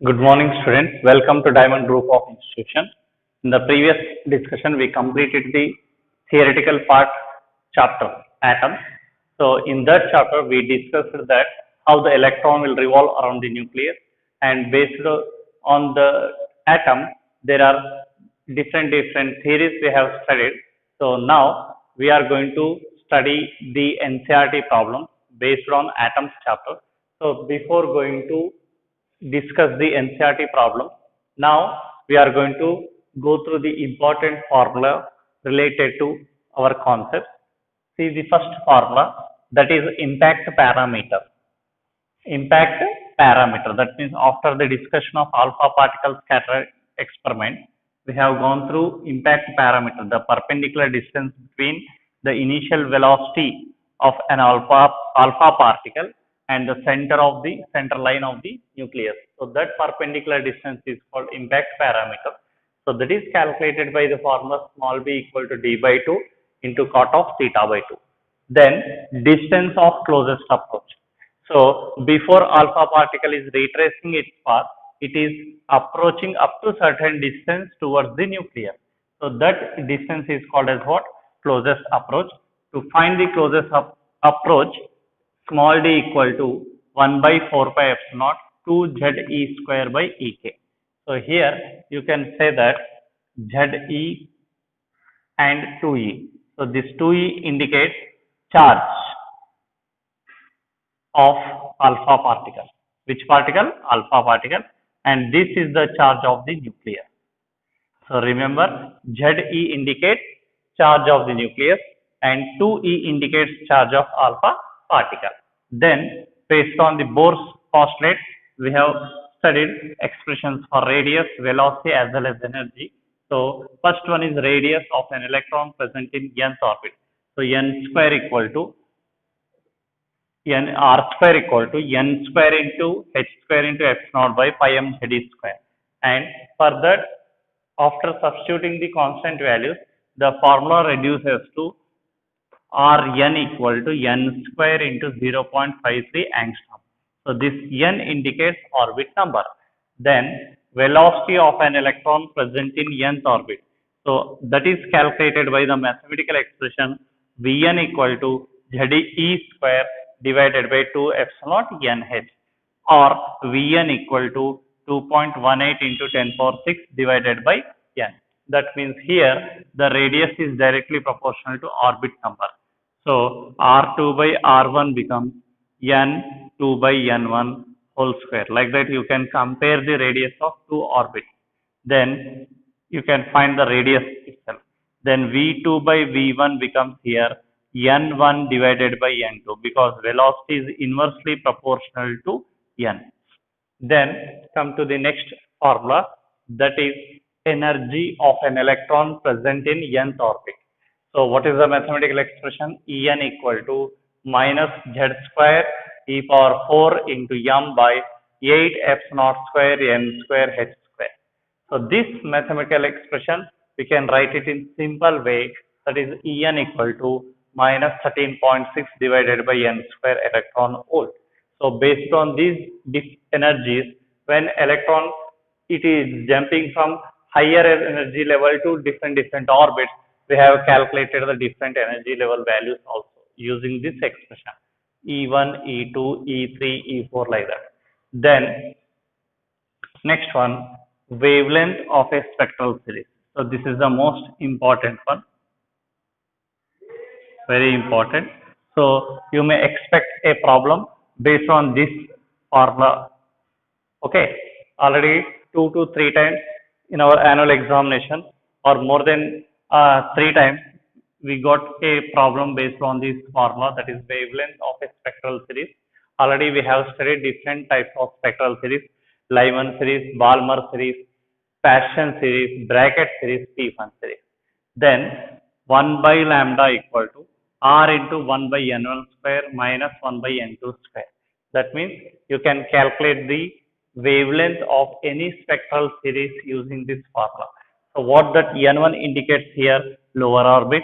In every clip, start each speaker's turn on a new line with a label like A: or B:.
A: Good morning, students. Welcome to Diamond Group of Institution. In the previous discussion, we completed the theoretical part chapter, atoms. So, in that chapter, we discussed that how the electron will revolve around the nucleus, and based on the atom, there are different theories we have studied. So, now we are going to study the NCERT problem based on atoms chapter. So, before going to discuss the NCERT problem. Now we are going to go through the important formula related to our concept. See the first formula, that is impact parameter. Impact parameter, that means after the discussion of alpha particle scatter experiment, we have gone through impact parameter, the perpendicular distance between the initial velocity of an alpha particle and the center line of the nucleus. So that perpendicular distance is called impact parameter. So that is calculated by the formula small b equal to d by 2 into cot of theta by 2. Then distance of closest approach. So before alpha particle is retracing its path, it is approaching up to certain distance towards the nucleus. So that distance is called as what? Closest approach. To find the closest approach, small d equal to 1 by 4 pi epsilon 2 Ze square by Ek. So here you can say that Ze and 2E. So this 2E indicates charge of alpha particle. Which particle? Alpha particle. And this is the charge of the nucleus. So remember, Ze indicates charge of the nucleus and 2E indicates charge of alpha particle. Then, based on the Bohr's postulate, we have studied expressions for radius, velocity as well as energy. So, first one is radius of an electron present in nth orbit. So, n square equal to r square equal to n square into h square into f naught by pi m z square. And for that, after substituting the constant values, the formula reduces to Rn equal to n square into 0.53 angstrom. So this n indicates orbit number. Then velocity of an electron present in nth orbit. So that is calculated by the mathematical expression Vn equal to Ze square divided by 2 epsilon nh, or Vn equal to 2.18 into 10 power 6 divided by n. That means here the radius is directly proportional to orbit number. So R2 by R1 becomes N2 by N1 whole square. Like that you can compare the radius of two orbits. Then you can find the radius itself. Then V2 by V1 becomes here N1 divided by N2 because velocity is inversely proportional to N. Then come to the next formula, that is energy of an electron present in nth orbit. So what is the mathematical expression? En equal to minus z square e power 4 into m by 8 f naught square n square h square. So this mathematical expression we can write it in simple way, that is En equal to minus 13.6 divided by n square electron volt. So based on these energies, when electron it is jumping from higher energy level to different orbits, we have calculated the different energy level values also using this expression E1, E2, E3, E4 like that. Then next one, wavelength of a spectral series. So this is the most important one, very important. So you may expect a problem based on this formula. Okay, already 2 to 3 times in our annual examination, or more than 3 times we got a problem based on this formula, that is wavelength of a spectral series. Already we have studied different types of spectral series: Lyman series, Balmer series, Paschen series, bracket series, P1 series. Then 1 by lambda equal to R into 1 by N1 square minus 1 by N2 square. That means you can calculate the wavelength of any spectral series using this formula. So what that N1 indicates here, lower orbit,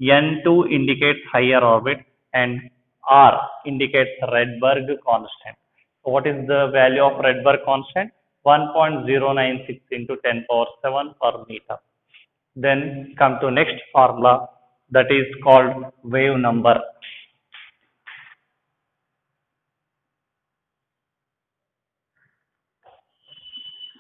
A: N2 indicates higher orbit, and R indicates Rydberg constant. So what is the value of Rydberg constant? 1.096 into 10 power 7 per meter. Then come to next formula, that is called wave number.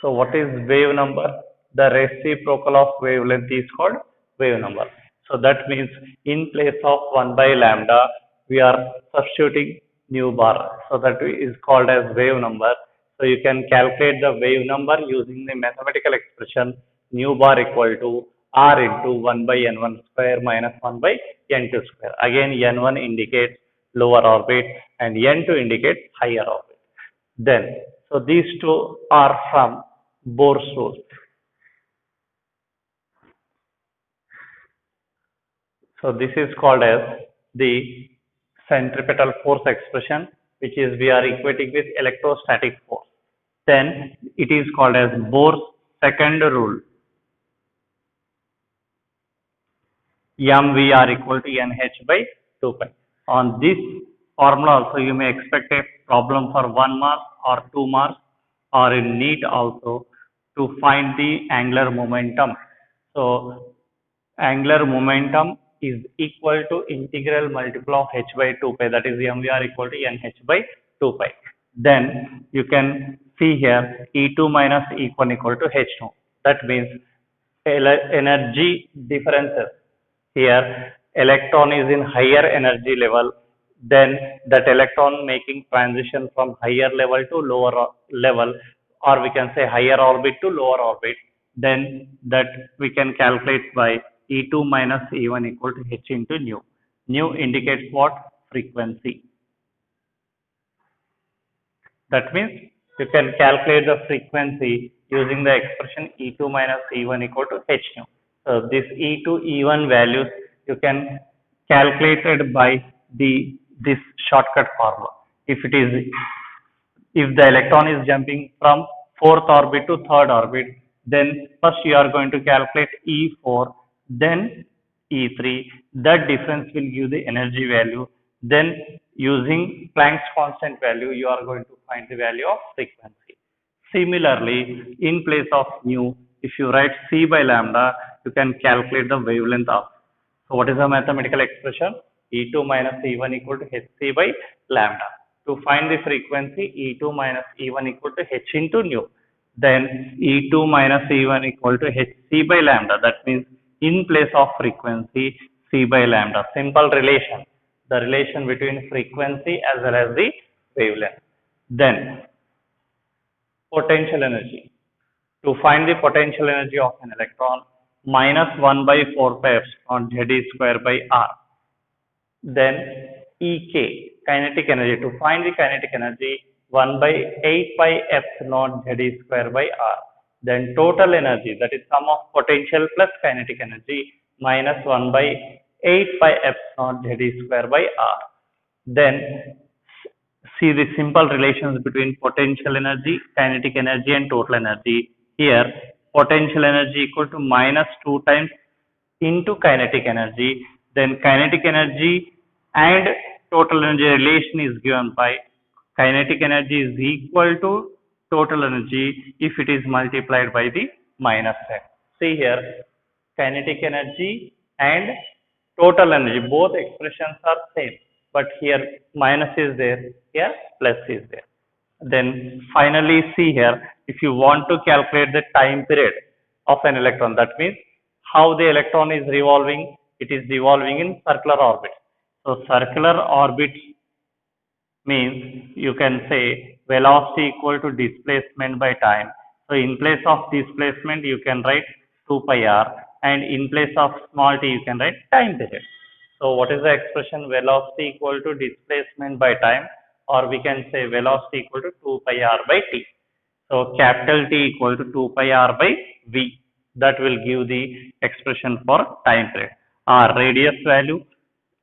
A: So what is wave number? The reciprocal of wavelength is called wave number. So that means in place of 1 by lambda, we are substituting nu bar. So that is called as wave number. So you can calculate the wave number using the mathematical expression nu bar equal to r into 1 by n1 square minus 1 by n2 square. Again, n1 indicates lower orbit and n2 indicates higher orbit. Then, so these two are from Bohr's rule. So this is called as the centripetal force expression, which is we are equating with electrostatic force. Then it is called as Bohr's second rule. mvr equal to nh by 2 pi. On this formula also you may expect a problem for 1 mark or 2 marks or in NEET also to find the angular momentum. So angular momentum is equal to integral multiple of h by 2 pi, that is mvr equal to nh by 2 pi. Then you can see here E2 minus E1 equal to H2. That means energy differences. Here electron is in higher energy level, then that electron making transition from higher level to lower level, or we can say higher orbit to lower orbit, then that we can calculate by E2 minus E1 equal to H into nu. Nu indicates what? Frequency. That means you can calculate the frequency using the expression E2 minus E1 equal to H nu. So this E2, E1 values you can calculate it by this shortcut formula. If the electron is jumping from 4th orbit to 3rd orbit, then first you are going to calculate E4, then E3. That difference will give the energy value. Then using Planck's constant value, you are going to find the value of frequency. Similarly, in place of nu, if you write c by lambda, you can calculate the wavelength of. So what is the mathematical expression? E2 minus E1 equal to Hc by lambda. To find the frequency, E2 minus E1 equal to H into nu. Then E2 minus E1 equal to Hc by lambda. That means in place of frequency, c by lambda. Simple relation. The relation between frequency as well as the wavelength. Then potential energy. To find the potential energy of an electron, minus 1 by 4 pi epsilon Z square by R. Then EK, kinetic energy. To find the kinetic energy, 1 by 8 pi epsilon Z square by R. Then total energy, that is sum of potential plus kinetic energy, minus 1 by 8 pi epsilon Z square by R. Then see the simple relations between potential energy, kinetic energy and total energy. Here potential energy equal to minus 2 times into kinetic energy. Then kinetic energy and total energy relation is given by kinetic energy is equal to total energy if it is multiplied by the minus sign. See here, kinetic energy and total energy, both expressions are same, but here minus is there, here plus is there. Then finally see here, if you want to calculate the time period of an electron, that means how the electron is revolving, it is revolving in circular orbit. So circular orbit means you can say velocity equal to displacement by time. So in place of displacement you can write 2 pi r, and in place of small t you can write time period. So what is the expression? Velocity equal to displacement by time, or we can say velocity equal to 2 pi r by t. So capital T equal to 2 pi r by v. That will give the expression for time period. R radius value,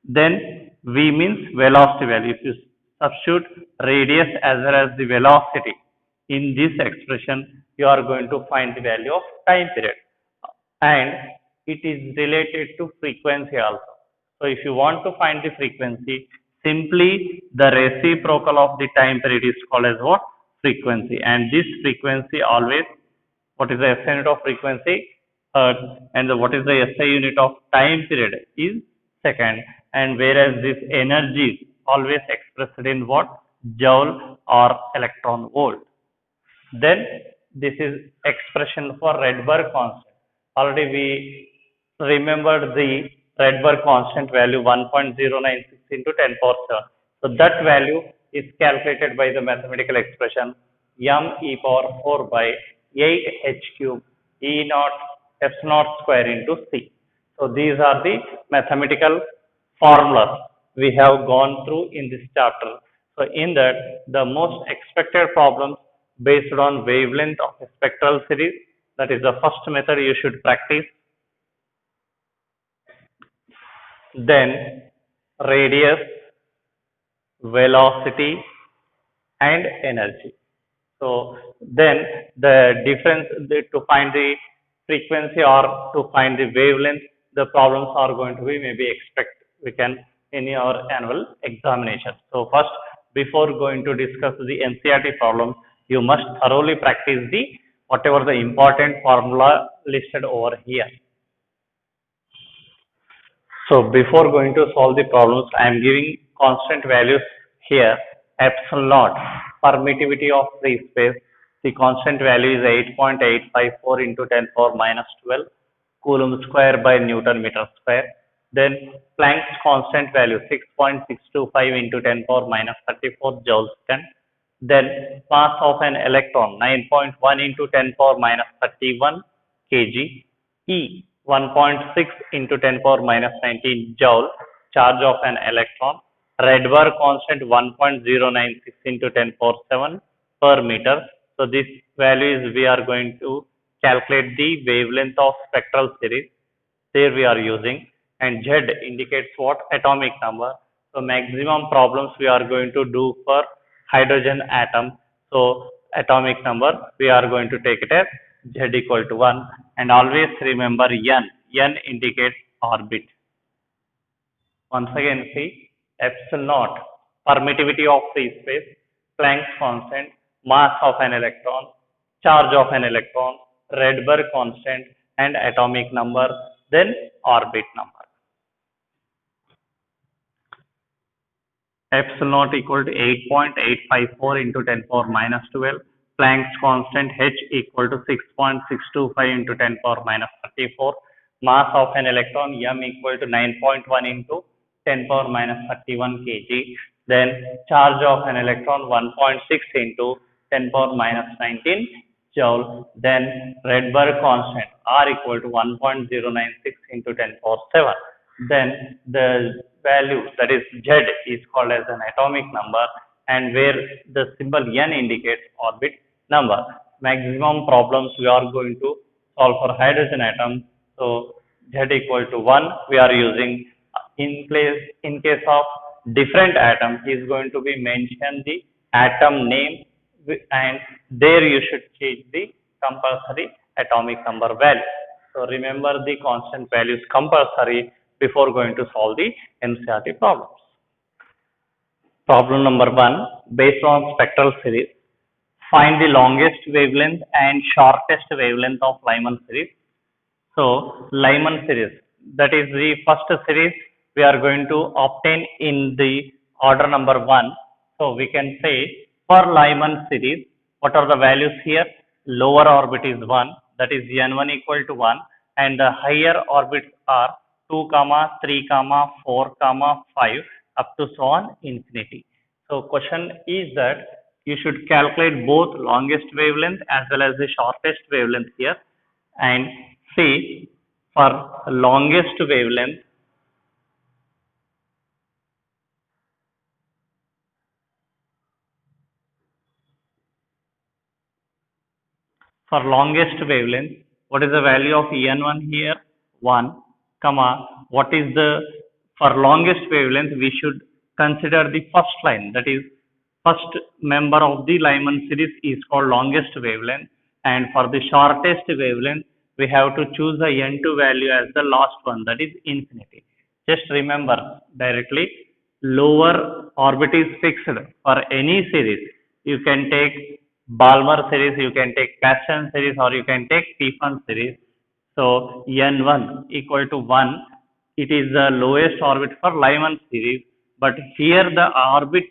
A: then v means velocity value. If you substitute radius as well as the velocity in this expression, you are going to find the value of time period, and it is related to frequency also. So if you want to find the frequency, simply the reciprocal of the time period is called as what? frequency, and this frequency always, what is the SI unit of frequency? Hertz. And what is the SI unit of time period? Is second. And whereas this energy is always expressed in what? Joule or electron volt. Then this is expression for Rydberg constant. Already we remembered the Rydberg constant value 1.096 into 10 power 7. So that value is calculated by the mathematical expression m e power 4 by 8 h cube e naught f naught square into c. So these are the mathematical formulas we have gone through in this chapter. So in that, the most expected problems based on wavelength of a spectral series, that is the first method you should practice. Then radius, velocity and energy. So then the difference to find the frequency or to find the wavelength, the problems are going to be maybe we can in our annual examination. So first, before going to discuss the NCERT problems, you must thoroughly practice the whatever the important formula listed over here. So before going to solve the problems, I am giving constant values here. Epsilon naught, permittivity of free space. The constant value is 8.854 into 10 power minus 12 Coulomb square by Newton meter square. Then Planck's constant value 6.625 into 10 power minus 34 joules second. Then mass of an electron 9.1 into 10 power minus 31 kg. E 1.6 into 10 power minus 19 joule charge of an electron. Rydberg constant 1.096 into 10 power 7 per meter. So this value is we are going to calculate the wavelength of spectral series. There we are using, and Z indicates what? Atomic number. So maximum problems we are going to do for hydrogen atom. So atomic number we are going to take it as Z equal to 1, and always remember N. N indicates orbit. Once again see epsilon naught, permittivity of free space, Planck's constant, mass of an electron, charge of an electron, Rydberg constant and atomic number, then orbit number. Epsilon naught equal to 8.854 into 10 power minus 12. Planck's constant H equal to 6.625 into 10 power minus 34. Mass of an electron M equal to 9.1 into 10 power minus 31 kg. Then charge of an electron 1.6 into 10 power minus 19 joule. Then Rydberg constant R equal to 1.096 into 10 power 7. Then the value, that is Z, is called as an atomic number, and where the symbol N indicates orbit number. Maximum problems we are going to solve for hydrogen atom. So Z equal to 1 we are using. In case of different atom, he is going to be mention the atom name, and there you should change the compulsory atomic number value. So remember the constant values compulsory before going to solve the NCERT problems. Problem number 1, based on spectral series, find the longest wavelength and shortest wavelength of Lyman series. So Lyman series, that is the first series we are going to obtain in the order number 1. So we can say for Lyman series, what are the values here? Lower orbit is 1, that is N1 equal to 1, and the higher orbits are 2, 3, 4, 5 up to so on infinity. So question is that you should calculate both longest wavelength as well as the shortest wavelength here, and see for longest wavelength, what is the value of N1 here? 1, what is the, for longest wavelength we should consider the first line, that is first member of the Lyman series is called longest wavelength, and for the shortest wavelength we have to choose the N2 value as the last one, that is infinity. Just remember directly, lower orbit is fixed for any series. You can take Balmer series, you can take Paschen series, or you can take Stephan series. So N1 equal to 1, it is the lowest orbit for Lyman series, but here the orbit,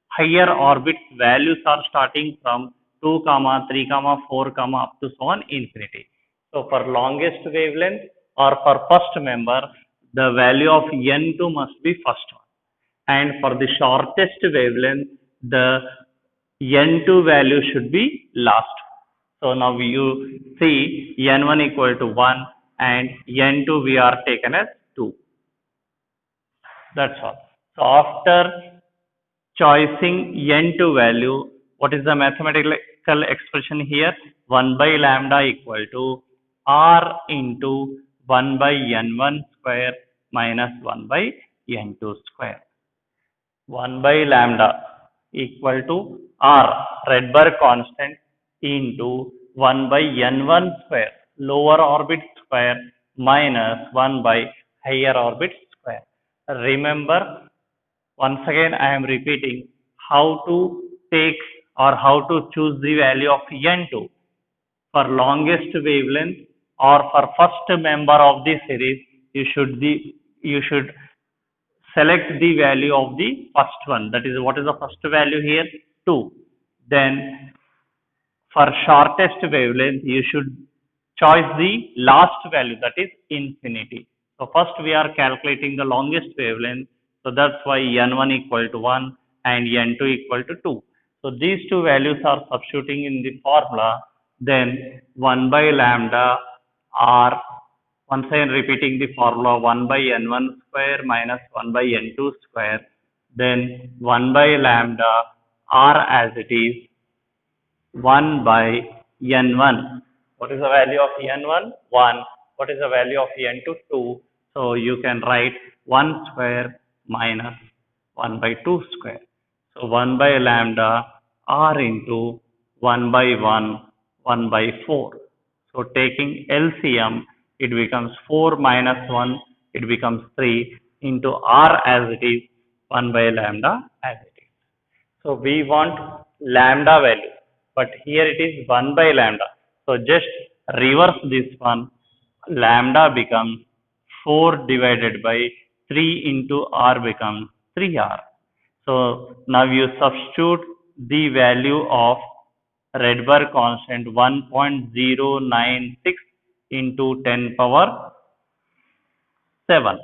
A: higher orbits values are starting from 2 comma 3 comma 4 comma up to so on infinity. So for longest wavelength or for first member, the value of N2 must be first one, and for the shortest wavelength, the N2 value should be last. So now you see N1 equal to 1 and N2 we are taken as 2. That's all. So after choosing N2 value, what is the mathematical expression here? 1 by lambda equal to R into 1 by N1 square minus 1 by N2 square. 1 by lambda equal to R, Rydberg constant, into 1 by N1 square, lower orbit square, minus 1 by higher orbit square. Remember, once again I am repeating how to take or how to choose the value of N2 for longest wavelength or for first member of the series. You should select the value of the first one. That is, what is the first value here? 2. Then for shortest wavelength, you should choose the last value, that is infinity. So first we are calculating the longest wavelength. So that's why N1 equal to 1 and N2 equal to 2. So these two values are substituting in the formula. Then 1 by lambda R, once again repeating the formula, 1 by N1 square minus 1 by N2 square. Then 1 by lambda R as it is 1 by N1. What is the value of N1? 1. What is the value of N2? 2. So you can write 1 square minus 1 by 2 square. So 1 by lambda R into 1 by 1, 1 by 4. So taking LCM, it becomes 4 minus 1, it becomes 3 into R as it is 1 by lambda as it is. So we want lambda value, but here it is 1 by lambda. So just reverse this one. Lambda becomes 4 divided by 3 into R becomes 3R. So now you substitute the value of Rydberg constant 1.096 into 10 power 7.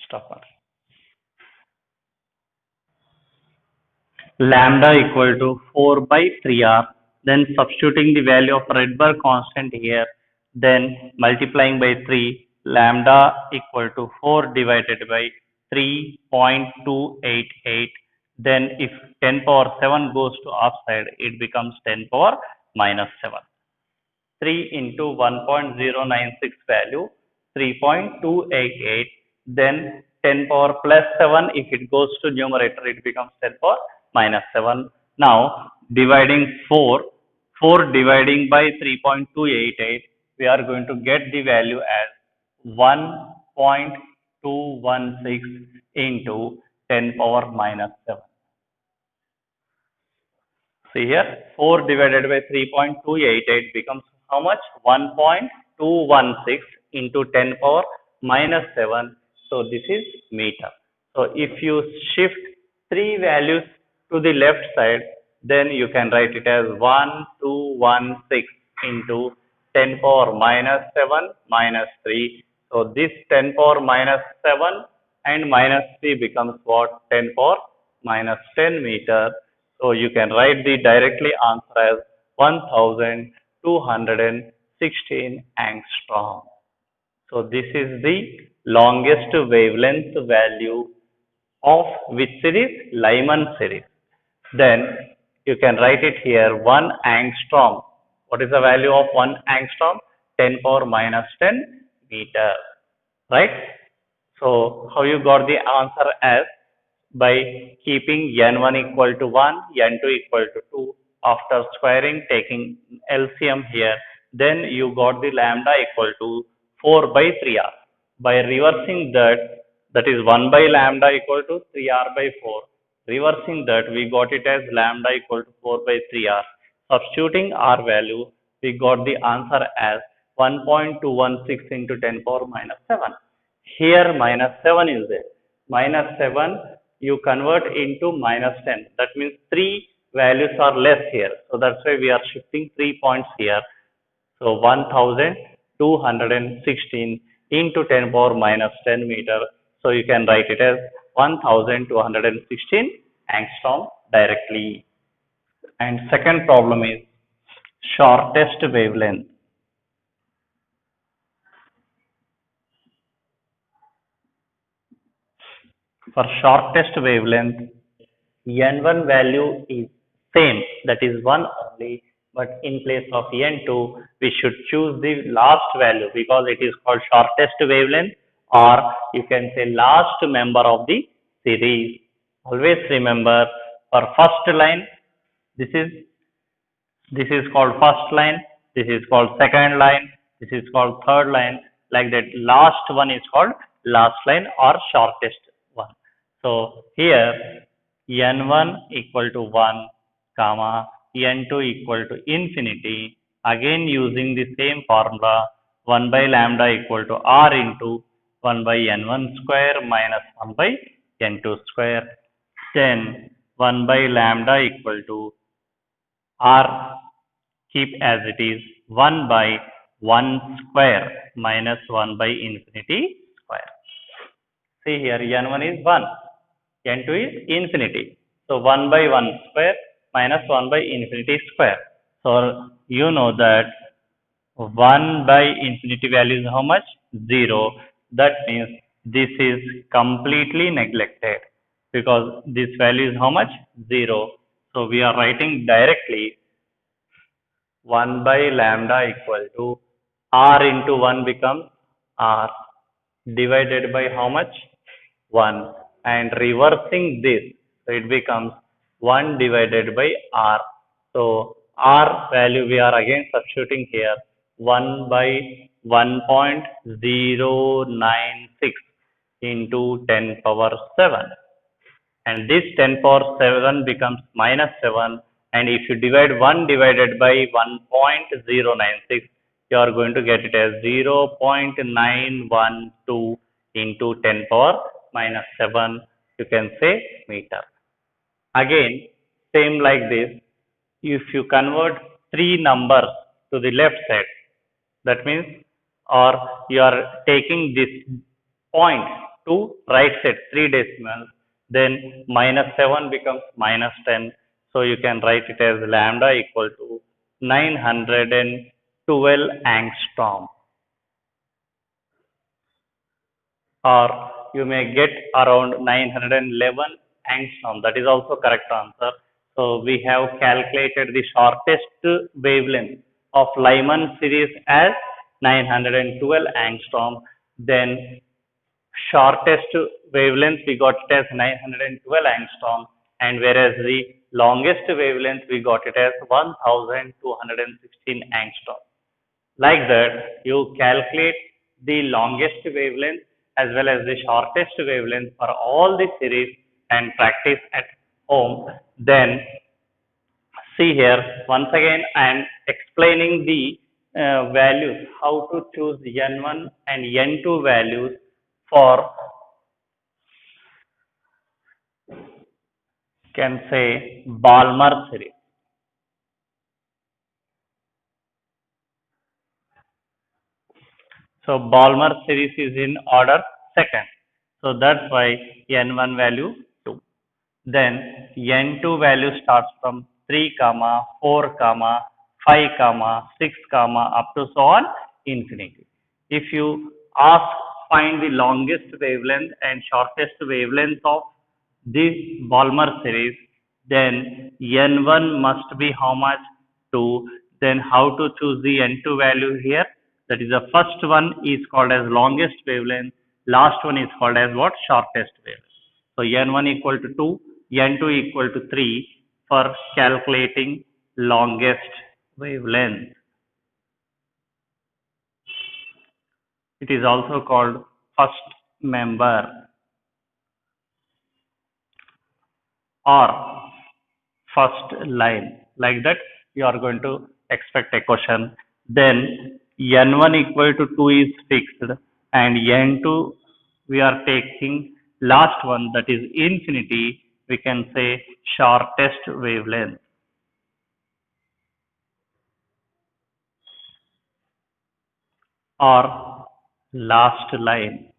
A: Stop. Lambda equal to 4 by 3R, then substituting the value of Rydberg constant here, then multiplying by 3, lambda equal to 4 divided by 3.288, then if 10 power 7 goes to upside, it becomes 10 power minus 7. 3 into 1.096 value, 3.288, then 10 power plus 7, if it goes to numerator, it becomes 10 power minus 7. Now, dividing 4 dividing by 3.288, we are going to get the value as 1.216 into 10 power minus 7. See here, 4 divided by 3.288 becomes how much? 1.216 into 10 power minus 7. So this is meter. So if you shift 3 values to the left side, then you can write it as 1216 into 10 power minus 7 minus 3. So this 10 power minus 7 and minus 3 becomes what? 10 power minus 10 meter. So you can write the directly answer as 1216 angstrom. So this is the longest wavelength value of which series? Lyman series. Then you can write it here 1 angstrom. What is the value of 1 angstrom? 10 power minus 10 meter. Right? So how you got the answer as? By keeping N1 equal to 1, N2 equal to 2. After squaring, taking LCM here, then you got the lambda equal to 4 by 3R. By reversing that, that is 1 by lambda equal to 3R by 4. reversing that, we got it as lambda equal to 4 by 3r. Substituting r value, we got the answer as 1.216 into 10 power minus 7. Here minus 7 is there. Minus 7 you convert into minus 10. That means 3 values are less here. So that's why we are shifting 3 points here. So 1216 into 10 power minus 10 meter. So you can write it as 1216 angstrom directly. And second problem is shortest wavelength. For shortest wavelength, N1 value is same, that is 1 only, but in place of N2, we should choose the last value because it is called shortest wavelength, or you can say last member of the series. Always remember, for first line, this is this is called first line, this is called second line, this is called third line. Like that, last one is called last line or shortest one. So here n1 equal to 1, comma, n2 equal to infinity. Again using the same formula, 1 by lambda equal to r into 1 by n1 square minus 1 by n2 square. Then 1 by lambda equal to r, keep as it is, 1 by 1 square minus 1 by infinity square. See here, n1 is 1, n2 is infinity. So 1 by 1 square minus 1 by infinity square. So you know that 1 by infinity value is how much? 0. That means this is completely neglected because this value is how much? 0. So we are writing directly 1 by lambda equal to r into 1 becomes r divided by how much? 1, and reversing this, so it becomes 1 divided by r. So r value we are again substituting here, 1 by 1.096 into 10 power 7, and this 10 power 7 becomes minus 7, and if you divide 1 divided by 1.096, you are going to get it as 0.912 into 10 power minus 7, you can say meter. Again, same like this, if you convert 3 numbers to the left side, that means, or you are taking this point to right side 3 decimals, then minus 7 becomes minus 10. So you can write it as lambda equal to 912 angstrom, or you may get around 911 angstrom. That is also correct answer. So we have calculated the shortest wavelength of Lyman series as 912 angstrom. Then shortest wavelength we got it as 912 angstrom, and whereas the longest wavelength we got it as 1216 angstrom. Like that, you calculate the longest wavelength as well as the shortest wavelength for all the series and practice at home. Then see here, once again I am explaining the values, how to choose n1 and n2 values for, can say, Balmer series. So Balmer series is in order second. So that's why n1 value 2. Then n2 value starts from 3 comma 4 comma 5 comma 6 comma up to so on infinity. If you ask find the longest wavelength and shortest wavelength of this Balmer series, then n1 must be how much? 2. Then how to choose the n2 value here? That is, the first one is called as longest wavelength, last one is called as what? Shortest wavelength. So n1 equal to 2, n2 equal to 3 for calculating longest wavelength. It is also called first member. or first line. Like that, you are going to expect a question. Then n1 equal to 2 is fixed, and n2 we are taking last one, that is infinity. We can say shortest wavelength, or last line,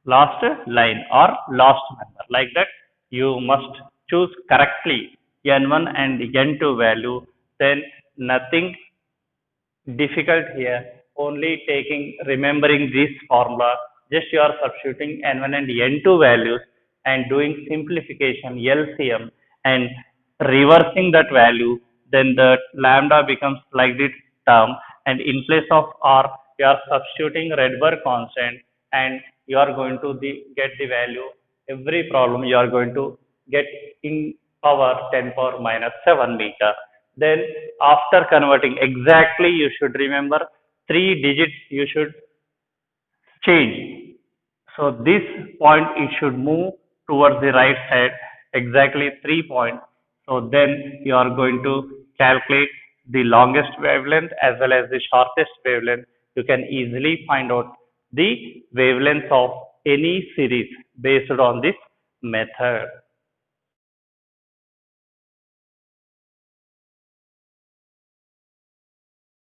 A: last line or last member. Like that, you must choose correctly n1 and n2 value. Then nothing difficult here, only taking remembering this formula. Just you are substituting n1 and n2 values and doing simplification LCM and reversing that value. Then the lambda becomes like this term, and in place of r you are substituting Rydberg constant, and you are going to get the value. Every problem you are going to get in power 10 power minus 7 meter. Then after converting, exactly you should remember 3 digits you should change. So this point it should move towards the right side, exactly 3 points. So then you are going to calculate the longest wavelength as well as the shortest wavelength. You can easily find out the wavelength of any series based on this method.